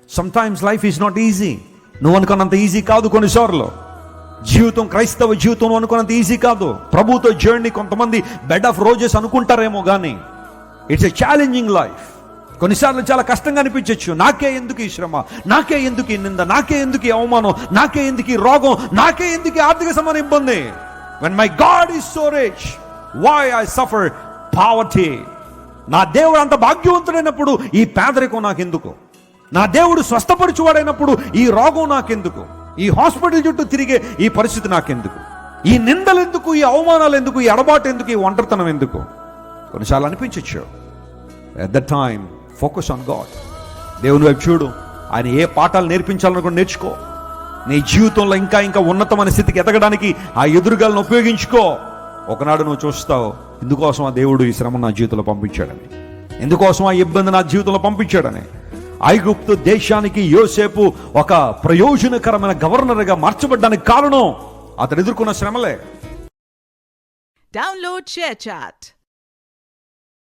Sometimes life is not easy. నువ్వు అనుకున్నంత easy కాదు కొన్నిసార్లు జీవితం. క్రైస్తవ జీవితం అనుకున్నంత ఈజీ కాదు. ప్రభుతో జర్నీ కొంతమంది బెడ్ ఆఫ్ రోజెస్ అనుకుంటారేమో కానీ ఇట్స్ ఎ ఛాలెంజింగ్ లైఫ్. కొన్నిసార్లు చాలా కష్టంగా అనిపించవచ్చు. నాకే ఎందుకు ఈ శ్రమ, నాకే ఎందుకు ఈ నింద, నాకే ఎందుకు ఈ అవమానం, నాకే ఎందుకు ఈ రోగం, నాకే ఎందుకు ఈ ఆర్థిక సంబంధ ఇబ్బంది. when my God is so rich, why I suffer poverty? నా దేవుడు అంత భాగ్యవంతుడైనప్పుడు ఈ పేదరికం నాకెందుకు? నా దేవుడు స్వస్థపరచువాడైనప్పుడు ఈ రోగం నాకెందుకు? ఈ హాస్పిటల్ చుట్టూ తిరిగే ఈ పరిస్థితి నాకెందుకు? ఈ నిందలు ఎందుకు? ఈ అవమానాలు ఎందుకు? ఈ ఎడబాటు ఎందుకు? ఈ ఒంటరితనం ఎందుకు? కొన్నిసార్లు అనిపించచ్చు. At the time focus on God. దేవుని వైపు చూడు. ఆయన ఏ పాఠాలు నేర్పించాలనుకో నేర్చుకో. నీ జీవితంలో ఇంకా ఇంకా ఉన్నతమైన స్థితికి ఎదగడానికి ఆ ఎదురుగాలను ఉపయోగించుకో. ఒకనాడు నువ్వు చూస్తావు, ఇందుకోసం ఆ దేవుడు ఈ శ్రమ నా జీవితంలో పంపించాడని, ఎందుకోసం ఆ ఇబ్బంది నా జీవితంలో పంపించాడని. ఐగుప్తు దేశానికి యోసేపు ఒక ప్రయోజనకరమైన గవర్నర్గా మార్చబడ్డానికి కారణం అతడు ఎదుర్కొన్న శ్రమలే. Download ShareChat.